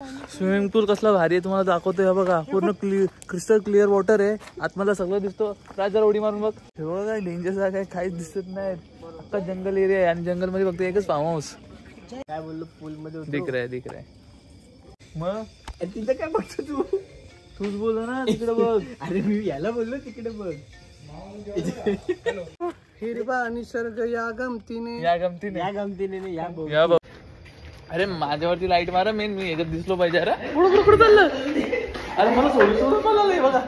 Swimming पूल कसला भारी आहे तुम्हाला दाखवतो. हे बघा पूर्ण क्रिस्टल क्लिअर वॉटर आहे. आतमध्ये सगळं दिसतो. राजा उडी मारून बघ. हे बघा काय डेंजर जागा आहे, काहीच दिसत नाही. अख्खा जंगल एरिया आहे आणि जंगल मध्ये फक्त एकच फार्म हाऊस. काय बोललो पूल मध्ये दिख रहा है. मग तिथं काय बघतो तूच बोल ना तिकडे बघ. अरे मी याला बोललो तिकडे बघ. हिरवा निसर्ग या गमतीने या बघ. अरे माझ्यावरती लाईट मारा मेन मी एकच दिसलो पाहिजे. अरे कुठं चाललं. अरे मला सोडून मला लय बघा.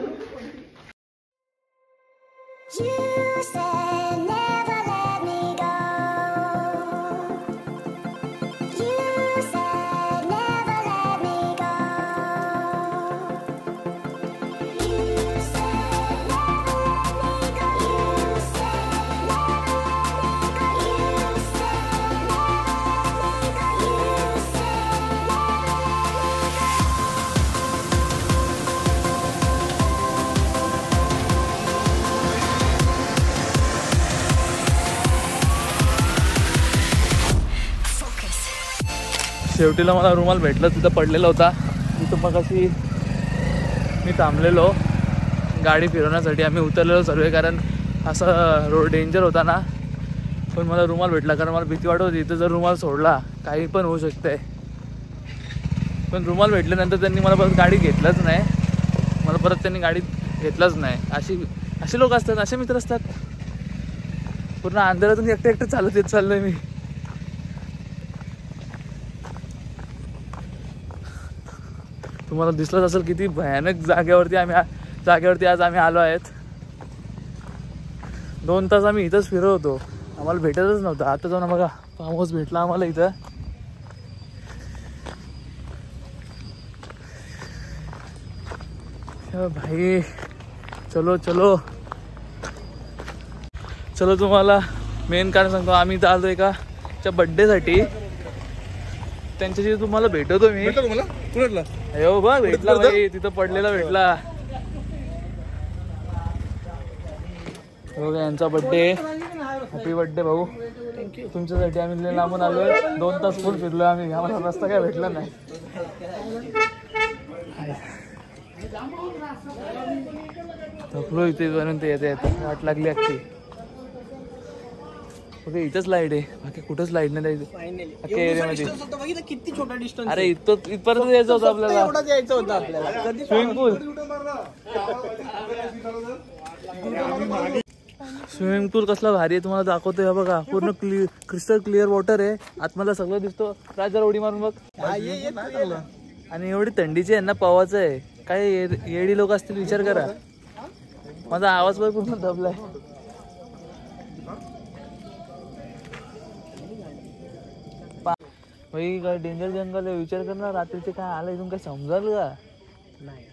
शेवटीला मला रुमाल भेटला. तिथं पडलेला होता. तिथं मग अशी मी थांबलेलो गाडी फिरवण्यासाठी. आम्ही उतरलेलो सर्व कारण असं रोड डेंजर होता ना. पण मला रुमाल भेटला कारण मला भीती वाटत होती इथं जर रुमाल सोडला काही पण होऊ शकते. पण रुमाल भेटल्यानंतर त्यांनी मला परत गाडी घेतलंच नाही. मला परत त्यांनी गाडी घेतलंच नाही. असे लोक असतात, असे मित्र असतात. पूर्ण अंधारातून एकटं चालत येत चाललोय मी. तुम्हाला दिसलंच असेल किती भयानक जागेवरती आज आम्ही आलो आहेत. 2 तास आम्ही इथंच फिरत होतो. आम्हाला भेटतच नव्हतं. आता जाऊन बघा फार्म हाऊस भेटला आम्हाला इथं. भाई चलो तुम्हाला मेन कारण सांगतो. आम्ही इथं आलो एकाच्या बड्डेसाठी. त्यांच्याशी तुम्हाला भेटवतो मी. अयो बा भेटला भाई. तिथं पडलेला भेटला. हो यांचा बड्डे. हॅपी बड्डे भाऊ. तुमच्यासाठी आम्ही लांबून आलोय. 2 तास फुल फिरलोय आम्ही. आम्हाला रस्ता काय भेटला नाही. थकलो इथे पर्यंत येते वाट लागली अख्खी. ओके इथंच लाईट आहे. बाकी कुठंच लाईट नाही अख्ख्या एरियामध्ये. किती छोटा डिस्टन्स. अरे इथपर्यंत यायचं होतं आपल्याला. एवढंच यायचं होतं आपल्याला. स्विमिंग पूल कसला भारी आहे तुम्हाला दाखवतो. हे बघा पूर्ण क्रिस्टल क्लिअर वॉटर आहे. आतमध्ये सगळं दिसतो. राजा उडी मारून बघ. आणि एवढी थंडीची यांना पवायचं आहे. काय येडी लोक असतील विचार करा. माझा आवाज पण पूर्ण दबलाय. भाई काय डेंजर जंगल आहे. विचार कर ना रात्रीचे काय आलं इथून काय समजाल का नाही.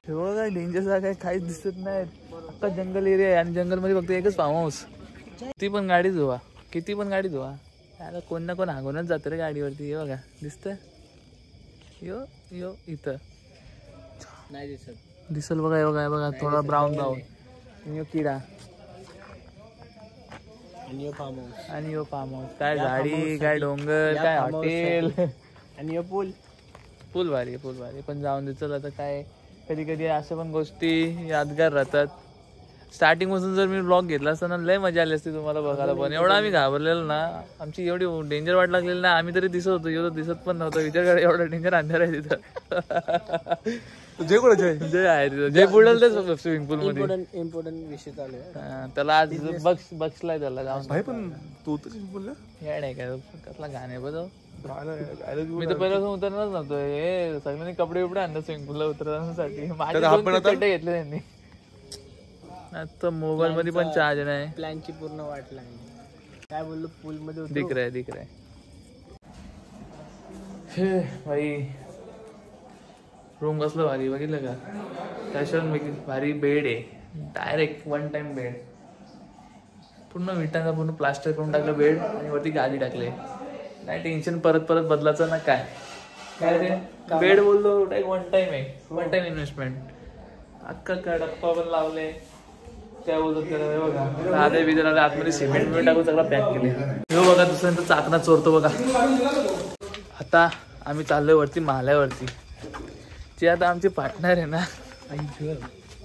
हे बघा काय डेंजर जागा आहे, काहीच दिसत नाही. अख्खा जंगल एरिया आहे आणि जंगलमध्ये फक्त एकच फार्म हाऊस. किती पण गाडी धुवा त्याला कोण ना कोण हागूनच जातं रे गाडीवरती. हे बघा दिसतंय. यो इथं नाही दिसल बघा. हे बघा थोडा ब्राऊन यो किडा आणि यो फार्म हाऊस. काय झाडी, काय डोंगर, काय हॉटेल आणि यो पूल भारी पण जाऊन दिसल. आता काय कधी अशा पण गोष्टी यादगार राहतात. स्टार्टिंग पासून जर मी ब्लॉग घेतला असता ना लय मजा आली असती तुम्हाला बघायला. पण एवढा आम्ही घाबरलेलो ना. आमची एवढी डेंजर वाट लागलेली ना. आम्ही तरी दिसत होतो. एवढं दिसत पण नव्हतं. विचार करा एवढा डेंजर अंधार आहे तिथं. जय आहे तिथं. जय बुडेल ते स्विमिंग पूल मध्ये. इम्पॉर्टंट विषय चालू आहे. त्याला आज बक्षलाय त्याला जाऊन. भाई पण तू तर बोलला हे नाही काय कसला गाणे बजाव. मी तर पहिल्यापासून उतरणारच नव्हतो. हे सगळ्यांनी कपडे आणले स्विमिंग पूलला उतरण्यासाठी. माझे चड्डे घेतले त्यांनी. आता मोबाईल मध्ये पण चार्ज नाही. प्लॅनची पूर्ण वाट लागली. काय बोललो पूल मध्ये दिख रहा है. हे भाई रूम कसलं भारी बघितलं का. त्याशिवाय भारी बेड आहे. Direct 1 time bed. पूर्ण विटांचा पूर्ण प्लास्टर करून टाकलं बेड आणि वरती गादी टाकले. नाही टेन्शन परत बदलायचं ना. काय रे बेड बोललो डायरेक्ट 1 टाइम आहे. 1 टाइम इन्व्हेस्टमेंट. अख्खा कडप्पा पण लावले. त्या बोलत बघा आधे बिदर आले. आतमध्ये सिमेंट टाकून सगळं पॅक केले. हे बघा दुसऱ्यांदा चाकणा चोरतो बघा. आता आम्ही चाललोय वरती महाल्यावरती. जे आता आमचे पार्टनर आहे ना,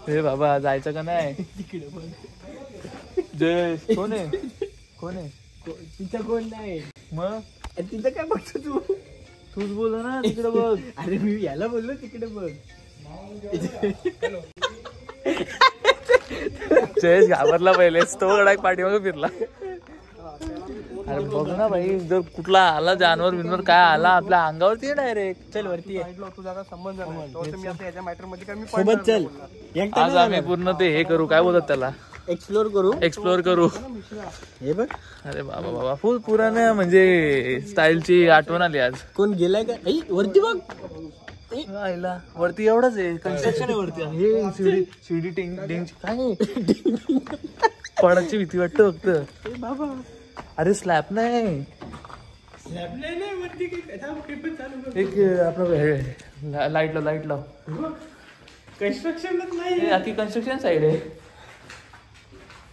हे बाबा जायचं का नाही. जय कोण आहे कोण आहे तिचं कोण नाही मग तिथं काय बघतो तू. तूच बोल ना तिकडे बघ. अरे मी याला बोललो तिकडे बघ. जयेश घाबरला पहिलेच, तो गडाक पाठीमागे फिरला. अरे बघ ना भाई, जर कुठला आला जानवर बिनवर काय आला आपल्या अंगावरती डायरेक्ट. चल वरती ये. सोबत चल. आज आम्ही पूर्ण ते हे करू, काय बोलतात त्याला, एक्सप्लोर करू. एक्सप्लोर करू. हे बघ अरे बाबा बाबा, फुल पुराने म्हणजे स्टाईलची आठवण आली आज. कोण गेलाय का. ऐ, वरती बघ. आईला वरती एवढंच आहे, कन्स्ट्रक्शन आहे वरती. हे शिडी शिडी टिंग डिंग काय पडायची भीती वाटतं फक्त. बाबा अरे स्लॅब नाही, एक आपलं लाईट लाव. कन्स्ट्रक्शनच नाही. हे आखी कन्स्ट्रक्शन साईड आहे,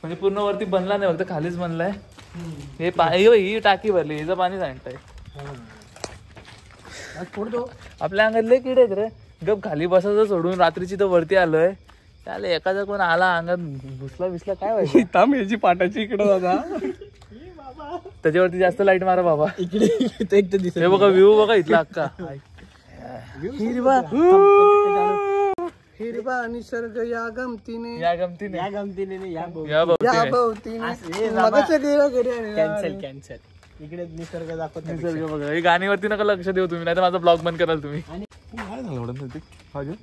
म्हणजे पूर्ण वरती बनला नाही, फक्त खालीच बनलाय. हे ही टाकी भरली, हिचं पाणी सांगताय. आपल्या अंगातले किडे आहेत रे. गप खाली बसायचं सोडून रात्रीची तर वरती आलोय. त्याला एखादा कोण आला अंगात घुसला बिसला काय व्हायचं. थांब याची पाटाची इकडे होता. त्याच्यावरती जास्त लाईट मारा बाबा. इकडे एक तर दिसत. हे बघा व्ह्यू बघा इथला अक्का. हिरवा निसर्ग या गमतीने नाही, या कॅन्सल. इकडे निसर्ग दाखवत. निसर्ग बघा. हे गाणीवरती नका लक्ष देऊ तुम्ही, नाही तर माझा ब्लॉग बंद कराल तुम्ही.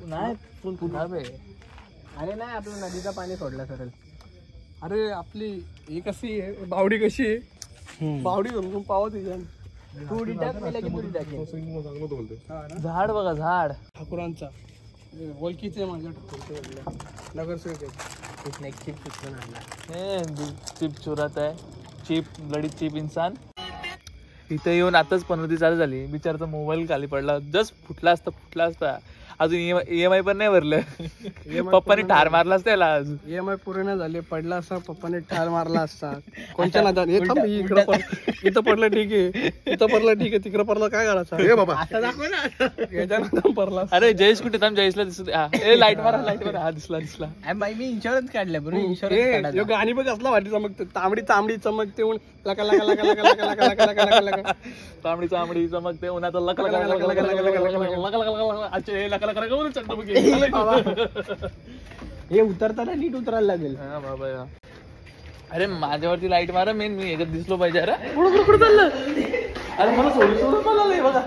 नाही फुल खराब आहे. अरे नाही, आपलं नदीचं पाणी सोडलं सरळ. अरे आपली ही कशी आहे, बावडी कशी आहे, बावडी घेऊन पावत थोडी टाक, मी लगेच थोडी टाकेन. झाड बघा, झाड ठाकूरांचा ओळखीचे माझ्या नगरसेवक चिप चोरात आहे. चीप ब्लडी चीप इन्सान. इथे येऊन आताच 15 दिवस चालू झाली. बिचारचा मोबाईल खाली पडला, जस्ट फुटला असता. अजून EMI पण नाही भरलं. पप्पाने ठार मारला असता याला. आज EMI पूर्ण झाले, पडला असता पप्पाने ठार मारला असता. कोणत्या नादात इथं पडलं ठीक आहे, इथं पडलं ठीक आहे, तिकडं पडलं काय करायचं. हे बाबा आता दाखव ना. याच्यानंतर पडला. अरे जयेश कुठे थांब, जयेशला दिसत. लाईट मारा. हा दिसला. बाई मी इन्शुरन्स काढलाय बरोबर. इन्शुरन्स गाणी बघ असला वाटी चमकते, तांबडी चमकते. लका लका लका लका लका लका लका लका लका लका तांबडी चमकते उन्हात. हे उतरताना नीट उतरायला लागेल. हा बाबा या. अरे माझ्यावरती लाईट मारा, मेन मी एकच दिसलो पाहिजे. अरे कुठं चाललं. अरे मला सोडून मला लय बघा.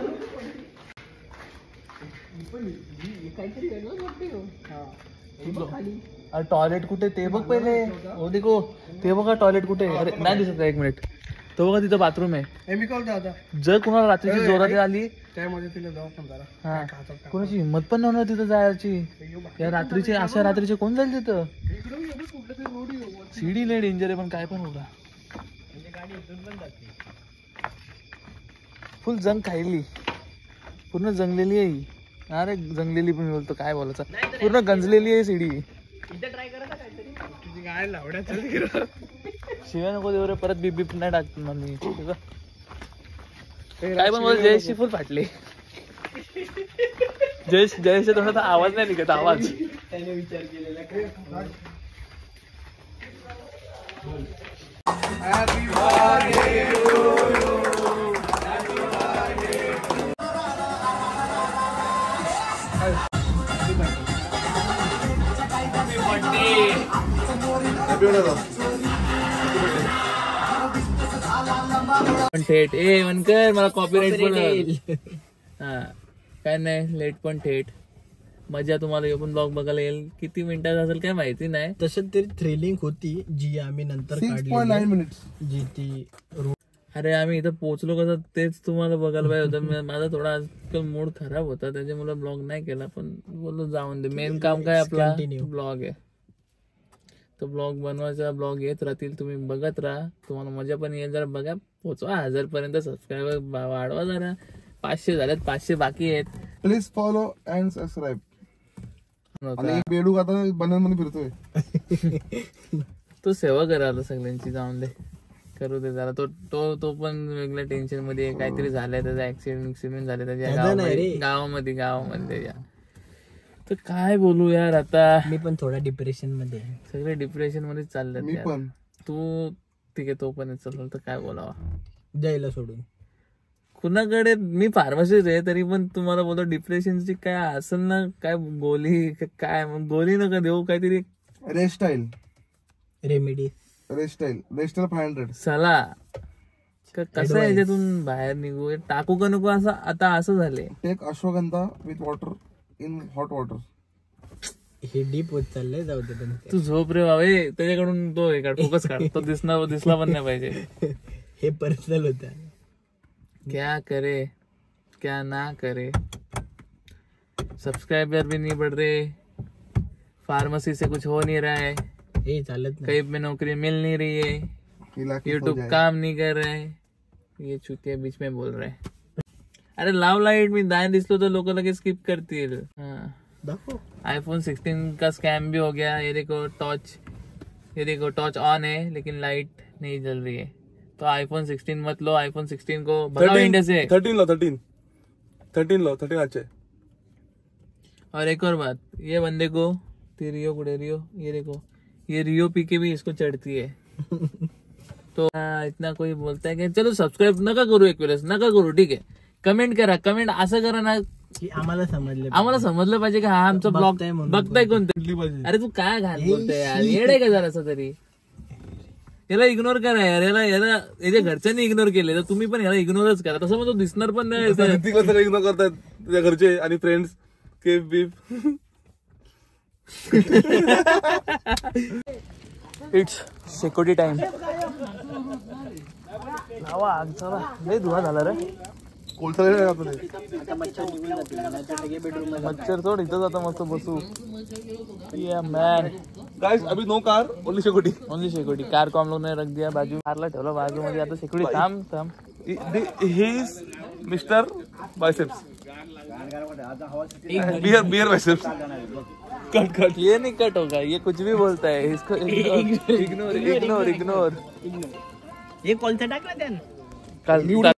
अरे टॉयलेट कुठे ते बघ पहिले. हो देखो ते बघा टॉयलेट कुठे. अरे नाही दिसत. एक मिनिट. तो बघा तिथं बाथरूम आहे. मी कॉल दादा जर कुणाला रात्रीची जोरात आली त्यामध्ये तिला जाऊ पण जरा. हा कोणाची हिंमत पण नव्हणार तिथं जायची. या रात्रीचे अशा रात्रीचे कोण जाईल तिथं. सीडी लय डेंजर आहे, पण काय पण होता. फुल जंग खायली, पूर्ण जंगलेली आहे. अरे जंगलेली पण बोलतो, काय बोलायचं, पूर्ण गंजलेली आहे सीडी. शिवाय नको देऊ रे, परत बीप बीप नाही टाकत मम्मी. काय पण बोल. जयेशची फुल फाटले. जयेशच्या तोंडात आवाज नाही निघत. आवाज त्याने विचार केलेला. थेट ए वनकर मला कॉपीराइट पण. हा काय नाही, लेट पण थेट. मजा तुम्हाला पण ब्लॉग बघायला येईल. किती मिनिटात असेल काय माहिती नाही. तसं तरी थ्रिलिंग होती जी आम्ही नंतर काढली, जी ती. अरे आम्ही इथं पोहोचलो कसं तेच तुम्हाला बघायला पाहिजे होतं. माझा थोडा आजकाल मूड खराब होता, त्याच्यामुळे ब्लॉग नाही केला. पण बोललो जाऊन दे, मेन काम काय आपला ब्लॉग आहे. तो ब्लॉग बनवायचा, ब्लॉग येत राहतील, तुम्ही बघत राहा. तुम्हाला मजा पण येईल. जरा बघा, पोचवा 1000 पर्यंत. सबस्क्रायबर वाढवा जरा. 500 झालेत, 500 बाकी आहेत. Please follow and subscribe. आणि बेडू आता बनन मध्ये फिरतोय. तो सेवा करायला सगळ्यांची. जाऊन दे. करू दे जरा. तो पण वेगळ्या टेन्शन मध्ये आहे. काहीतरी झालंय, त्याचा ऍक्सिडेंट झाले त्याच्या गावामध्ये त्याच्या. तर काय बोलू यार आता. मी पण थोडा डिप्रेशन मध्ये आहे. सगळे डिप्रेशन मध्ये मी चालले. पण. तू ठीक आहे, तो पण चालला तर काय बोलावा. जायला सोडून कुणाकडे मी फार्मसिस्ट आहे तरी पण तुम्हाला बोलतो डिप्रेशनची काय असेल ना, काय गोळी काय, मग गोळी नका देऊ, काहीतरी रेस्टाईल रेमेडी. रेस्टाईल 500. चला कसं याच्यातून बाहेर निघू, टाकू का नको असं आता असं झालंय. Take ashwagandha with water in hot water. हे डीप होत चाललंय. जाऊ दे पण तू झोप रे बाबा, त्याच्याकडून तो हे काढ, फोकस काढ. तो दिसला पण नाही पाहिजे. हे पर्सनल होत. क्या करे क्या ना करे, सब्सक्राइबर भी नहीं बढ़ रहे, फार्मेसी से कुछ हो नहीं रहा है, हे चालत नाही. कहीं पे नौकरी मिल नहीं रही है, यूट्यूब काम नहीं कर रहा है. ये चुतिया बीच में बोल रहे हैं. अरे लाव लाईट, मी दाय दिसलो तर लोक लगेच स्किप करतील. दाखव. iPhone 16 का स्कैम भी हो गया. ये देखो टॉर्च ऑन है लेकिन लाइट नहीं जल रही है. तो iPhone 16 मत लो. iPhone 16 को भगाओ इंडिया से. 13 लो 13 अच्छे. और एक और बात, ये बंदे को रियो, ये देखो, ये रियो पी के भी इसको चढ़ती है. तो इतना कोई बोलता है की चलो सबस्क्राईब नका करू, एक वेळेस नका करू, ठीक आहे. कमेंट करा, कमेंट असं करा ना की आम्हाला समजलं पाहिजे की हा आमचा ब्लॉग बघताय म्हणून. बघताय कोणतं. अरे तू काय घाल बोलतोय यार, येडे का जरासं तरी. याला इग्नोर करा यार, याला याच्या घरच्यांनी इग्नोर केले तर तुम्ही पण याला इग्नोरच करा. तसं मग तो दिसणार पण नाही. इग्नोर करतात त्याच्या घरचे आणि फ्रेंड्स के बीफ. इट्स शेकोटी टाइम. लावा आग, चला लय धुवा झाला रे. मच्छर सोड, इथं आता मस्त बसू. मॅन गाइस अभी नो कार, ओनली शेकोटी. कार को हम लोग ने रख दिया बाजू, कारला ठेवला बाजू मध्ये. आता शेकोटी थांब. He is Mister biceps. Beer biceps. Cut. ये नहीं कट होगा, ये कुछ भी बोलता है. इसको इग्नोर. हे कॉलचा टाकला त्यानं. काल